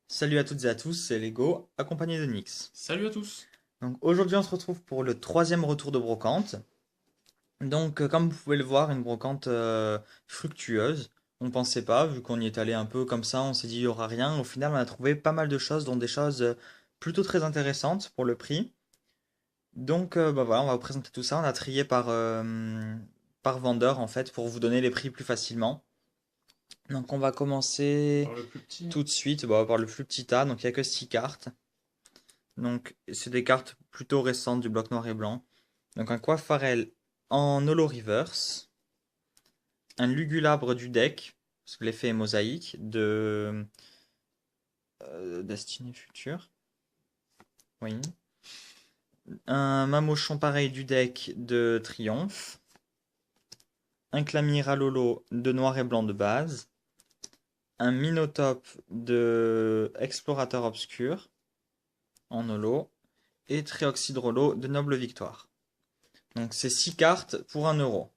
Salut à toutes et à tous, c'est Lego, accompagné de Nyx. Salut à tous. Donc aujourd'hui on se retrouve pour le troisième retour de brocante. Donc comme vous pouvez le voir, une brocante fructueuse. On pensait pas, vu qu'on y est allé un peu comme ça, on s'est dit il y aura rien. Au final on a trouvé pas mal de choses, dont des choses plutôt très intéressantes pour le prix. Donc bah voilà, on va vous présenter tout ça. On a trié par vendeur en fait pour vous donner les prix plus facilement. Donc on va commencer Par le plus petit. tout de suite bah, par le plus petit tas. Donc il n'y a que 6 cartes. Donc, c'est des cartes plutôt récentes du bloc noir et blanc. Donc, un Coiffarel en holo reverse, un Lugulabre du deck, parce que l'effet est mosaïque, de Destinée Future. Oui. Un Mamochon pareil du deck de Triomphe. Un Clamiral holo de noir et blanc de base. Un Minotape de Explorateur Obscur en holo. Et Trioxydre holo de Noble Victoire. Donc, c'est 6 cartes pour 1 euro.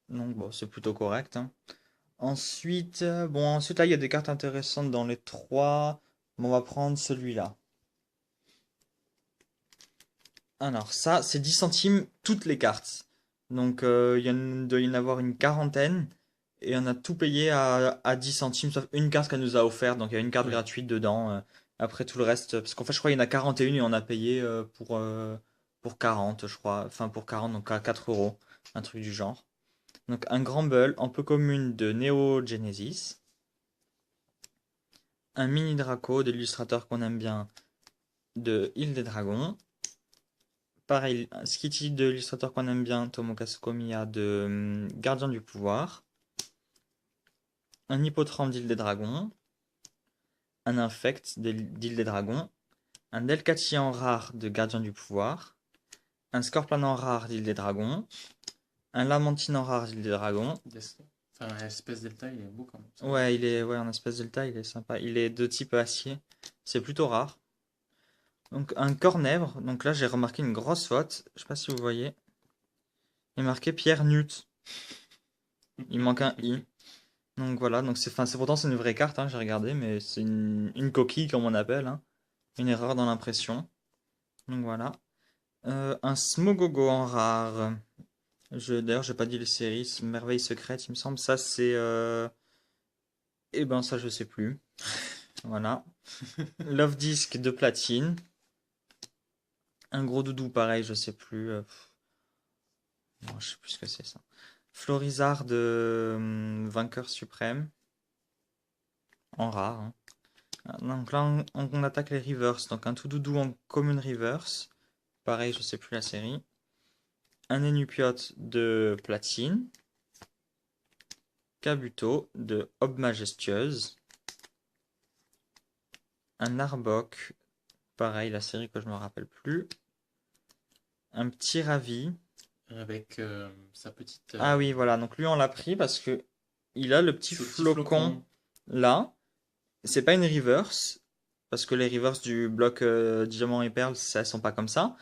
Donc bon, c'est plutôt correct, hein. Ensuite, ensuite là, il y a des cartes intéressantes dans les trois. Bon, on va prendre celui-là. Alors ça, c'est 10 centimes toutes les cartes. Donc il doit y en avoir une quarantaine. Et on a tout payé à 10 centimes, sauf une carte qu'elle nous a offerte. Donc il y a une carte Oui. gratuite dedans. Après tout le reste, parce qu'en fait je crois qu'il y en a 41 et on a payé pour 40, je crois. Enfin pour 40, donc à 4 euros. Un truc du genre. Donc un grand bull en peu commune de Neo Genesis. Un mini Draco de l'illustrateur qu'on aime bien de Île des Dragons. Pareil, un Skitty de l'illustrateur qu'on aime bien, Tomokazu Komiya de Gardien du Pouvoir. Un Hippotrampe d'Île des Dragons. Un Infect d'Île des Dragons. Un Delcatty en rare de Gardien du Pouvoir. Un Scorpion en rare d'Île des Dragons. Un Lamantine en rare d'Île des Dragons. Yes. Enfin, espèce delta, il est beau quand même. Ça. Ouais, il est en espèce delta, il est sympa. Il est de type acier. C'est plutôt rare. Donc un cornèvre. Donc là j'ai remarqué une grosse faute. Je sais pas si vous voyez. Il est marqué Pierre Nut. Il manque un I. Donc voilà, donc c'est pourtant c'est une vraie carte, hein, j'ai regardé, mais c'est une coquille comme on appelle, hein. Une erreur dans l'impression. Donc voilà. Un Smogogo en rare. D'ailleurs, j'ai pas dit les séries. Merveille secrète, il me semble. Ça c'est. Eh ben ça je sais plus. Voilà. Love Disc de platine. Un gros doudou pareil, je sais plus. Non, je sais plus ce que c'est ça. Florizard de Vainqueur suprême. En rare, hein. Donc là, on attaque les reverse. Donc un tout doudou en commune reverse. Pareil, je sais plus la série. Un Enupiot de platine. Kabuto de Aube majestueuse. Un Arbok. Pareil, la série que je me rappelle plus. Un petit Ravi. Avec sa petite. Ah oui, voilà. Donc lui, on l'a pris parce que il a le petit Ce petit flocon flocon. là. C'est pas une reverse. Parce que les reverse du bloc diamant et perle, ça sont pas comme ça.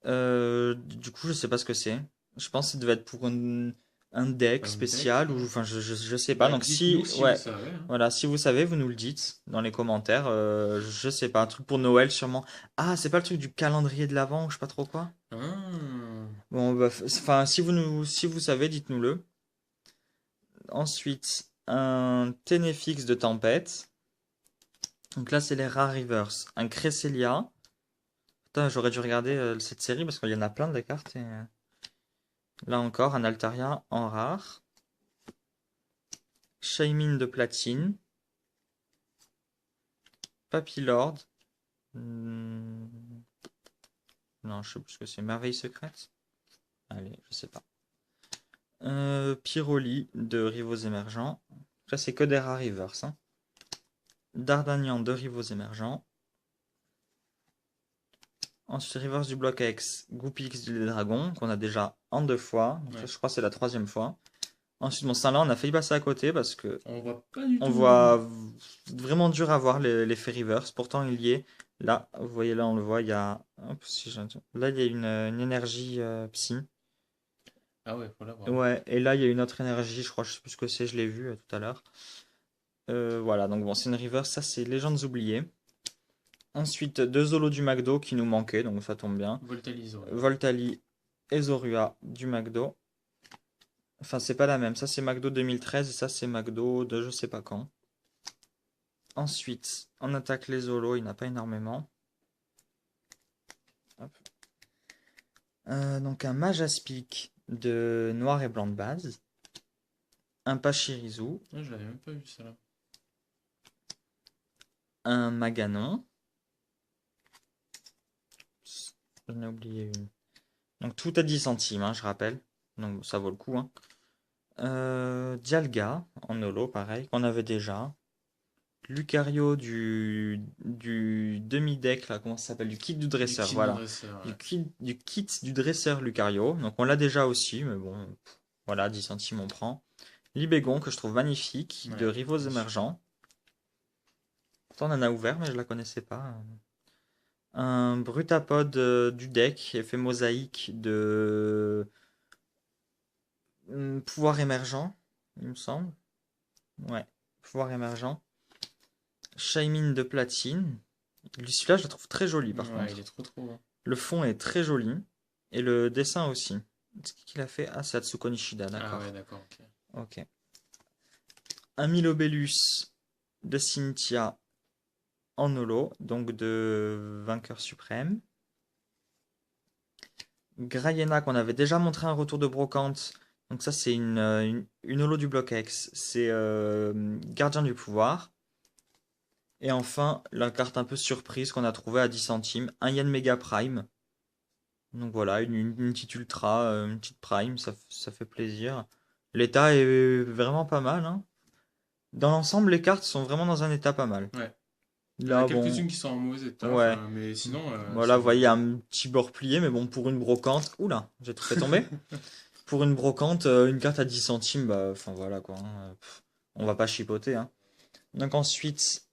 Du coup, je sais pas ce que c'est. Je pense que ça devait être pour un deck Un deck. spécial ou enfin je sais pas. Bah, Donc dites-nous si si vous ouais, savez. Hein. voilà, si vous savez, vous nous le dites dans les commentaires. Je sais pas, un truc pour Noël sûrement. Ah, c'est pas le truc du calendrier de l'Avent ou je sais pas trop quoi. Ah. Bon, bah, enfin si vous savez, dites-nous-le. Ensuite, un Ténéfix de tempête. Donc là, c'est les rares reverse. Un Cresselia. Putain, j'aurais dû regarder cette série parce qu'il y en a plein de cartes. Là encore, un Altaria en rare. Shaymine de platine. Papillord. Hmm, non, je sais plus ce que c'est. Merveille secrète. Allez, je sais pas. Pyroli de Rivaux émergents. Ça, c'est que des rares reverse, hein. Dardanian de Rivaux émergents. Ensuite, reverse du bloc X. Goupix du dragon, qu'on a déjà en 2 fois. Donc, ça, Ouais. je crois que c'est la troisième fois. Ensuite, mon Saint-Là, on a failli passer à côté parce que On voit pas du on tout. voit vraiment dur à voir l'effet reverse. Pourtant, il y est. Là, vous voyez, là, on le voit. Il y a. Hop, si là, il y a une énergie psy. Ah ouais, faut l'avoir. Ouais, et là, il y a une autre énergie, je crois, je sais plus ce que c'est, je l'ai vu tout à l'heure. Voilà, donc bon, c'est une reverse, ça c'est Légendes oubliées. Ensuite, deux Zolos du McDo qui nous manquaient, donc ça tombe bien. Voltalizo. Voltali et Zorua du McDo. Enfin, c'est pas la même, ça c'est McDo 2013 et ça c'est McDo de je sais pas quand. Ensuite, on attaque les Zolos, il n'y en a pas énormément. Hop. Donc un Majaspic de noir et blanc de base. Un Pachirisu, Ah, je l'avais même pas vu ça là. un Maganon. J'en ai oublié une. Donc tout à 10 centimes, hein, je rappelle. Donc ça vaut le coup, hein. Dialga en holo, pareil, qu'on avait déjà. Lucario du demi-deck, là, comment ça s'appelle? Du kit du Du dresseur, kit de voilà. dresseur, Du ouais. kit du dresseur Lucario. Donc on l'a déjà aussi, mais bon, voilà, 10 centimes on prend. Libégon, que je trouve magnifique, de Ouais, Rivaux elle est super. émergents. Pourtant on en a ouvert, mais je la connaissais pas. Un Brutapod du deck, effet mosaïque de pouvoir émergent, il me semble. Ouais, pouvoir émergent. Shaymin de platine. Celui-là, je le trouve très joli par Ouais, il est contre. trop trop, hein. Le fond est très joli. Et le dessin aussi. C'est qui qu'il a fait? Ah, c'est Atsuko Nishida, Ah ouais, d'accord. d'accord, ok. Ok. Un Milobellus de Cynthia en holo, donc de vainqueur suprême. Grayena qu'on avait déjà montré un retour de brocante. Donc ça, c'est une holo du bloc X. C'est Gardien du pouvoir. Et enfin, la carte un peu surprise qu'on a trouvée à 10 centimes, un Yen Mega Prime. Donc voilà, une petite Ultra, une petite Prime, ça fait plaisir. L'état est vraiment pas mal, hein. Dans l'ensemble, les cartes sont vraiment dans un état pas mal. Ouais. Il y en a Là, bon, quelques-unes qui sont en mauvais état, ouais. enfin, mais sinon, Voilà, c'est vous bien. voyez, il y a un petit bord plié, mais bon, pour une brocante. Oula, j'ai tout fait tomber. Pour une brocante, une carte à 10 centimes, bah, enfin voilà quoi, hein. On va pas chipoter, hein. Donc ensuite,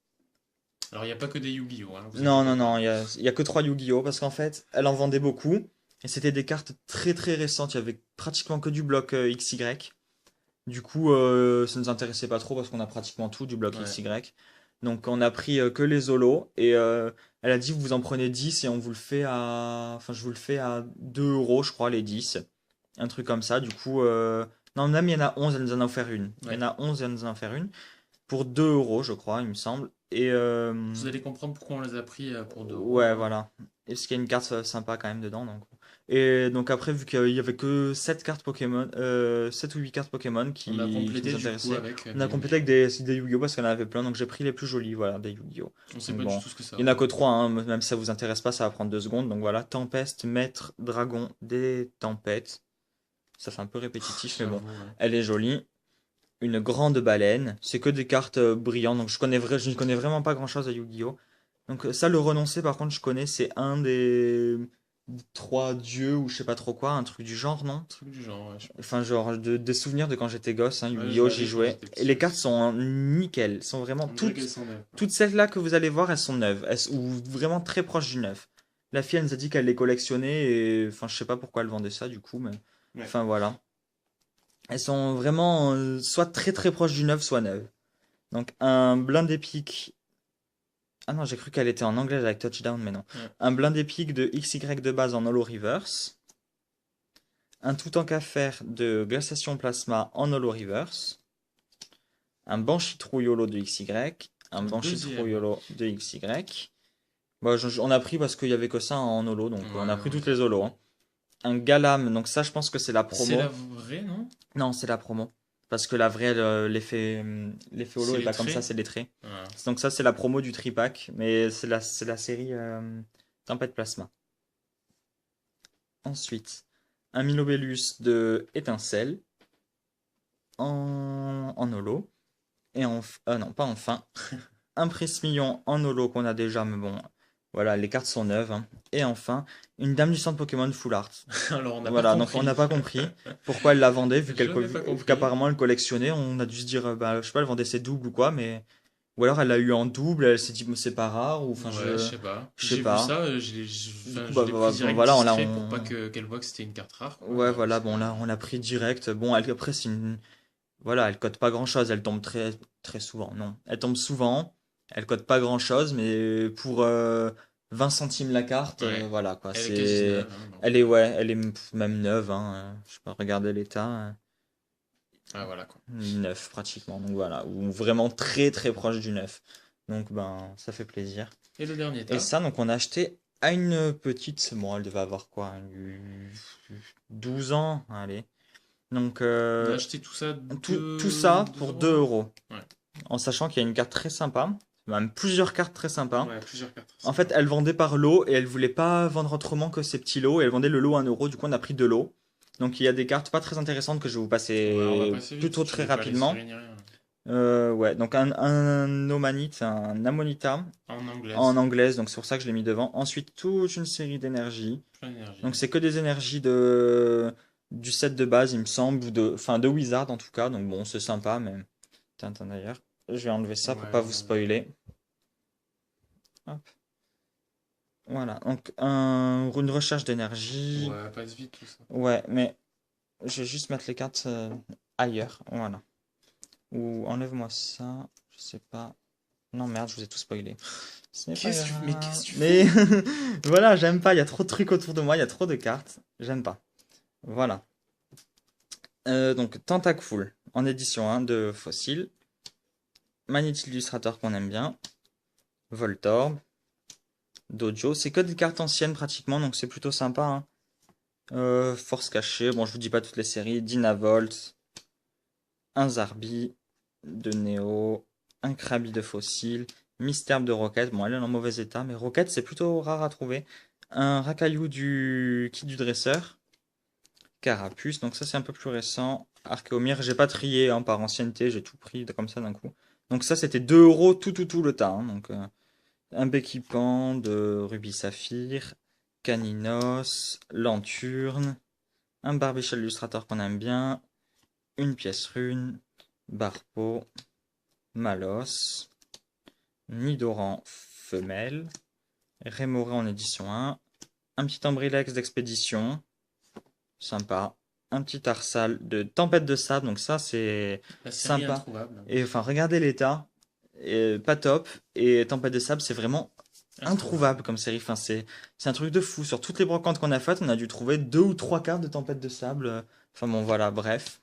Alors, il n'y a pas que des Yu-Gi-Oh! Hein, vous non, inquiétez non, pas. non, il y a que 3 Yu-Gi-Oh! Parce qu'en fait, elle en vendait beaucoup. Et c'était des cartes très très récentes. Il y avait pratiquement que du bloc XY. Du coup, ça nous intéressait pas trop parce qu'on a pratiquement tout du bloc Ouais. XY. Donc on a pris que les Zolos. Et elle a dit, vous en prenez 10 et on vous le fait à. Enfin, je vous le fais à 2 euros, je crois, les 10. Un truc comme ça. Du coup, non, même il y en a 11, elle nous en a offert une. Il y en Ouais. a 11, elle nous en a offert une. Pour 2 euros, je crois, il me semble. Et Vous allez comprendre pourquoi on les a pris pour 2 euros, ouais, hein. voilà. Et parce qu'il y a une carte sympa quand même dedans. Donc. Et donc après, vu qu'il y avait que 7 cartes Pokémon, 7 ou 8 cartes Pokémon On a qui nous complété du coup intéressaient, avec on a des complété avec Yu-Gi-Oh! des Yu-Gi-Oh! Parce qu'on en avait plein. Donc j'ai pris les plus jolis, voilà, des Yu-Gi-Oh! On sait Donc pas du bon, tout ce que ça il n'y en a que vaut. 3, hein, même si ça vous intéresse pas, ça va prendre 2 secondes. Donc voilà, Tempeste, Maître, Dragon, des Tempêtes. Ça fait un peu répétitif, mais bon, J'avoue, ouais. elle est jolie. Une grande baleine. C'est que des cartes brillantes. Donc je ne connais vraiment pas grand-chose à Yu-Gi-Oh! Donc ça, le renoncer, par contre, je connais, c'est un des trois dieux ou je sais pas trop quoi, un truc du genre, non? Truc du genre, ouais, je pense. Enfin, genre, des souvenirs de quand j'étais gosse, hein, Ouais, je Yu-Gi-Oh! J'y l'avais quand jouais. j'étais Et petit les cartes aussi. sont nickel, elles sont vraiment On dirait qu'elles sont neuves, quoi. toutes celles-là que vous allez voir, elles sont neuves, ou vraiment très proches du neuf. La fille, elle nous a dit qu'elle les collectionnait et, enfin, je sais pas pourquoi elle vendait ça du coup, mais, Ouais. enfin, voilà. Elles sont vraiment soit très très proches du neuf, soit neuves. Donc, un blind épique. Ah non, j'ai cru qu'elle était en anglais avec Touchdown, mais non. Ouais. Un blind épique de XY de base en Holo Reverse. Un tout en faire de Glaciation Plasma en Holo Reverse. Un Banshee Trouillolo de XY. Un Un Banshee deuxième. Trouillolo de XY. Bon, on a pris parce qu'il y avait que ça en Holo, donc on a Ouais, pris on toutes les a les pris. Holos, hein. Un Galam, donc ça je pense que c'est la C'est la promo. vraie, non? Non, c'est la promo. Parce que la vraie, l'effet Holo C'est est les pas comme ça, traits? c'est les traits. Ah. Donc ça c'est la promo du tripack, mais c'est la série Tempête Plasma. Ensuite, un Milobellus de étincelle en holo. Et non, pas enfin. Un Prismillon en holo qu'on a déjà, mais bon, voilà, les cartes sont neuves, hein. Et enfin, une Dame du Centre Pokémon Full Art. Alors, on n'a pas Voilà, donc on n'a compris. pas compris pourquoi elle la vendait, Je n'ai pas vu compris. qu'apparemment elle collectionnait. On a dû se dire, bah, je sais pas, elle vendait ses doubles ou quoi, mais Ou alors elle l'a eu en double, elle s'est dit bon, c'est pas rare, ou enfin Ouais, je sais pas. je sais J'ai vu pas. ça, Du enfin, coup, je l'ai pris bon, direct voilà, discret pour pas qu'elle voit que c'était une carte rare, quoi. ouais, voilà, Parce que... bon, là, on l'a pris direct. Bon, après, voilà, elle cote pas grand-chose, elle tombe très, très souvent. Non, elle tombe souvent, elle cote pas grand-chose, mais pour 20 centimes la carte, Ouais. voilà, quoi. Elle est quasi neuve, hein, Elle donc... est, ouais, elle est même neuve, hein. Je sais pas, regarder l'état. Ah, voilà, quoi. Neuf pratiquement, donc voilà, ou vraiment très très proche du neuf. Donc ben ça fait plaisir. Et le dernier Et tas? ça, donc on a acheté à une petite, bon elle devait avoir quoi, 12 ans, allez. Donc On a acheté tout ça tout ça 2 pour euros, 2 non? euros, Ouais. en sachant qu'il y a une carte très sympa, même plusieurs cartes très sympas. Ouais, plusieurs cartes, En c'est fait, sympa. elle vendait par lot et elle voulait pas vendre autrement que ces petits lots, et elle vendait le lot à 1 euro, du coup on a pris 2 lots. Donc il y a des cartes pas très intéressantes que je vais vous Ouais, on va passer passer vite, plutôt je très vais pas les tirer rapidement. ni rien. Ouais, donc un Omanite, un Amonita En en anglaise, anglaise, donc c'est pour ça que je l'ai mis devant. Ensuite, toute une série d'énergies. plein d'énergie. Donc c'est que des énergies du set de base, il me semble, enfin de Wizard en tout cas. Donc bon, c'est sympa, mais Tintin d'ailleurs. Je vais enlever ça pour Ouais, pas vous on enlève. spoiler. Hop. Voilà, donc une recherche d'énergie. Ouais, passe vite tout ça. Ouais, mais je vais juste mettre les cartes ailleurs. Voilà. Ou enlève-moi ça. Je sais pas. Non, merde, je vous ai tout spoilé. Ce n'est pas Mais qu'est-ce grave. que tu Mais fais? voilà, j'aime pas. Il y a trop de trucs autour de moi. Il y a trop de cartes. J'aime pas. Voilà. Donc, Tentacruel en édition 1 de Fossil. Magnétique Illustrator qu'on aime bien. Voltorb. Dojo. C'est que des cartes anciennes pratiquement. Donc, c'est plutôt sympa, hein. Force cachée. Bon, je vous dis pas toutes les séries. Dynavolt. Un Zarbi de Néo. Un Krabi de Fossil. Mystère de Rocket. Bon, elle est en mauvais état. Mais Rocket, c'est plutôt rare à trouver. Un Rakaillou du kit du dresseur. Carapuce, donc ça c'est un peu plus récent. Archéomir, j'ai pas trié hein, par ancienneté, j'ai tout pris comme ça d'un coup. Donc ça c'était 2 euros tout le tas, hein. Donc un Béquipan de Rubis Saphir, Caninos, Lanturne, un Barbichel Illustrator qu'on aime bien, une pièce rune, Barpo, Malos, Nidoran femelle, Rémoré en édition 1 petit Ambrilex d'expédition, sympa. Un petit Arsal de Tempête de Sable, donc ça c'est La série sympa. introuvable. Et enfin, regardez l'état, pas top. Et Tempête de Sable, c'est vraiment introuvable comme série. Enfin, c'est un truc de fou. Sur toutes les brocantes qu'on a faites, on a dû trouver 2 ou 3 cartes de Tempête de Sable. Enfin bon, voilà, bref.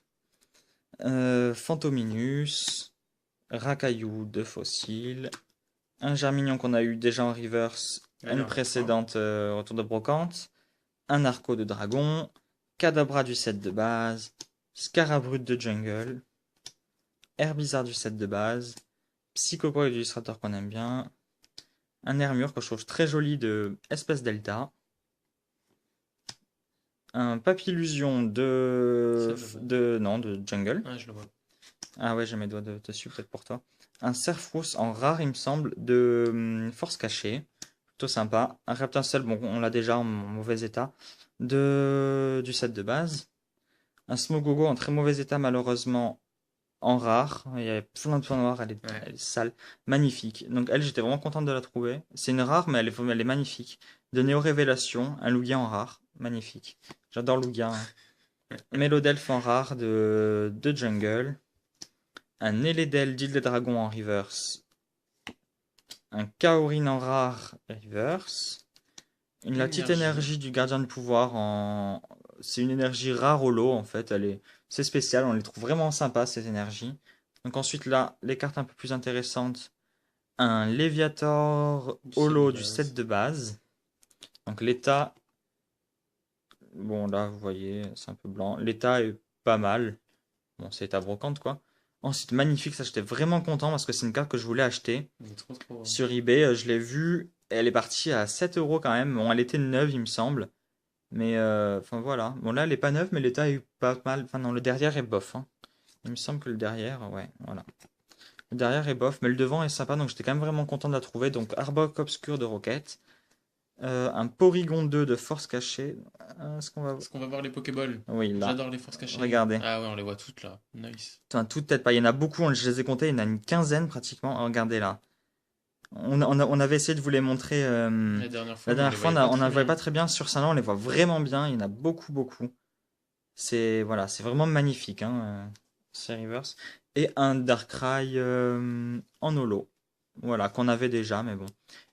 Fantominus, Racaillou de Fossile, un Germignon qu'on a eu déjà en reverse, La une dernière fois. précédente retour de brocante, un Arco de Dragon, Kadabra du set de base, Scarabrute de Jungle, Herbizarre du set de base, Psychopoe et l'illustrateur qu'on aime bien, un Hermure que je trouve très joli de Espèce Delta, un Papillusion non, de Jungle. Ah, je le vois. Ah ouais, j'ai mes doigts dessus, peut-être pour toi. Un Serfrousse en rare, il me semble, de Force Cachée. Plutôt sympa. Un Reptincelle, bon, on l'a déjà en mauvais état, du set de base. Un Smogogo en très mauvais état, malheureusement, en rare. Il y avait plein de points noirs, Ouais. elle est sale. Magnifique. Donc, elle, j'étais vraiment contente de la trouver. C'est une rare, mais elle est magnifique. De Néo Révélation, un Lugia en rare. Magnifique. J'adore Lugia, hein. Mélodelph en rare de Jungle. Un Eledel d'Île des Dragons en reverse. Un Kaorin en rare reverse. La petite énergie du gardien de pouvoir c'est une énergie rare au lot en fait. C'est spécial, on les trouve vraiment sympas ces énergies. Donc ensuite là, les cartes un peu plus intéressantes. Un Léviator holo du set de base. Donc l'état, bon là vous voyez, c'est un peu blanc. L'état est pas mal. Bon, c'est état brocante quoi. Ensuite magnifique, ça j'étais vraiment content parce que c'est une carte que je voulais acheter. Trop. Sur eBay, je l'ai vue. Elle est partie à 7 euros quand même. Bon, elle était neuve, il me semble. Mais enfin voilà. Bon, là, elle est pas neuve, mais l'état est pas mal. Enfin, non, le derrière est bof, hein. Il me semble que le derrière, ouais, voilà. Le derrière est bof, mais le devant est sympa, donc j'étais quand même vraiment content de la trouver. Donc, Arbok Obscur de Rocket. Un Porygon 2 de force cachée. Est-ce qu'on va... Est-ce qu'on va voir les Pokéballs? Oui, là. J'adore les forces cachées. Regardez. Ah ouais, on les voit toutes là. Nice. Enfin, toutes peut-être pas. Il y en a beaucoup, je les ai comptés. Il y en a une quinzaine pratiquement. Regardez là. On avait essayé de vous les montrer La dernière la fois, mais on dernière les fois. voyait pas On très n'en voyait bien. pas très bien. Sur Salon, on les voit vraiment bien. Il y en a beaucoup, beaucoup. C'est voilà, c'est vraiment magnifique, hein, ces Reverse. Et un Darkrai en holo. Voilà, qu'on avait déjà, mais bon.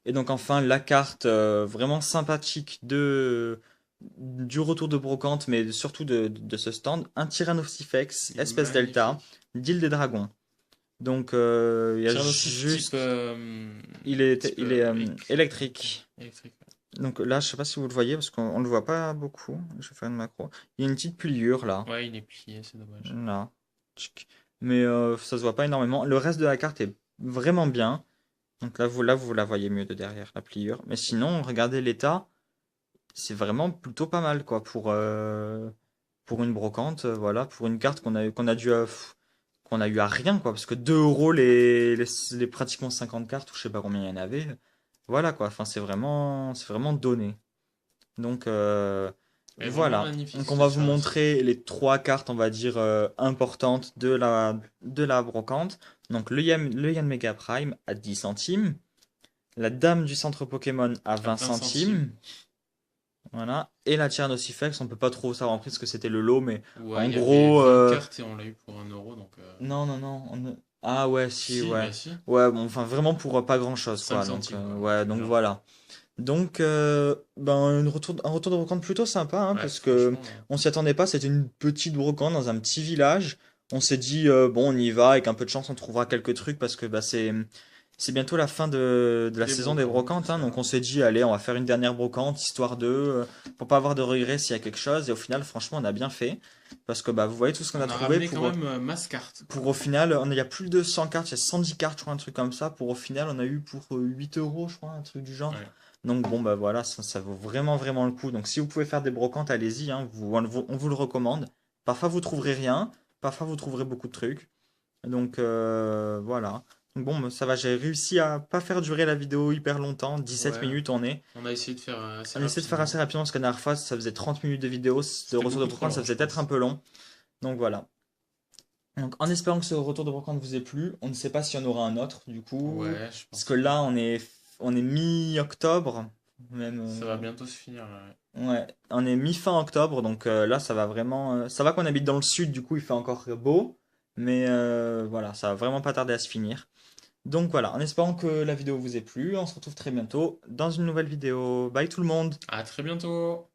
Et donc enfin, la carte vraiment sympathique du retour de Brocante, mais surtout de ce stand. Un Tyrannosifex, Il est espèce Delta, magnifique. d'île des Dragons. Donc il y a Tyrannosif type, juste... il est électrique. électrique. Électrique. Donc là, je sais pas si vous le voyez, parce qu'on le voit pas beaucoup. Je vais faire une macro. Il y a une petite pliure là. Ouais, il est plié, c'est dommage. Là. Tchic. Mais ça se voit pas énormément. Le reste de la carte est vraiment bien. Donc là, vous la voyez mieux de derrière, la pliure. Mais sinon, regardez l'état. C'est vraiment plutôt pas mal, quoi, pour une brocante. Voilà, pour une carte qu'on a eu à rien, quoi. Parce que 2 € les pratiquement 50 cartes, ou je sais pas combien il y en avait. Voilà, quoi. Enfin, c'est vraiment donné. Donc, Elle est vraiment voilà. magnifique Donc on ce va vous Tyrannosif. montrer les 3 cartes, on va dire, importantes de la brocante. Donc le Yann Mega Prime à 10 centimes. La Dame du centre Pokémon à À 20 20 centimes. centimes. Voilà. Et la Tyrannosifex, on peut pas trop savoir en prix parce que c'était le lot, mais Ouais, en il y avait gros... 20 cartes et on l'a eu pour 1 € donc. Non, non, non. Ah ouais, si, Si, ouais. bah si. Ouais, bon, enfin vraiment pour pas grand-chose, 5 quoi. Donc, centimes quoi, un ouais, truc du donc genre. voilà. Donc, ben, un retour de brocante plutôt sympa, hein, Ouais, parce que franchement. on s'y attendait pas. C'était une petite brocante dans un petit village. On s'est dit, bon, on y va, avec un peu de chance, on trouvera quelques trucs, parce que bah, c'est bientôt la fin de la Des saison des brocantes, tout brocantes, hein. ça. Donc on s'est dit, allez, on va faire une dernière brocante, histoire pour pas avoir de regrets s'il y a quelque chose. Et au final, franchement, on a bien fait, parce que bah, vous voyez tout ce qu'on a On a trouvé ramené quand même masse cartes pour quoi. au final, il y a plus de 100 cartes, il y a 110 cartes, je crois, un truc comme ça. Pour au final, on a eu pour 8 € je crois, un truc du genre. Ouais. Donc bon, bah voilà, ça vaut vraiment, vraiment le coup. Donc si vous pouvez faire des brocantes, allez-y, hein, on vous le recommande. Parfois, vous trouverez rien, parfois, vous trouverez beaucoup de trucs. Donc voilà. Donc bon, bah, ça va, j'ai réussi à pas faire durer la vidéo hyper longtemps. 17 Ouais. minutes, on est. On a essayé de faire assez On essaie de faire assez rapidement. rapidement parce que la dernière fois, ça faisait 30 minutes de vidéo. De C'était retour de beaucoup trop brocante, ça long, je faisait peut-être un pense. peu long. Donc voilà. Donc, en espérant que ce retour de brocante vous ait plu, on ne sait pas s'il y en aura un autre, du coup, Ouais, je parce pense que pas. là, on est mi-octobre, même, Ça va bientôt se finir là. Ouais. ouais, on est mi-fin octobre, donc là, ça va vraiment, ça va qu'on habite dans le sud, du coup, il fait encore beau, mais voilà, ça va vraiment pas tarder à se finir. Donc voilà, en espérant que la vidéo vous ait plu, on se retrouve très bientôt dans une nouvelle vidéo. Bye tout le monde! À très bientôt!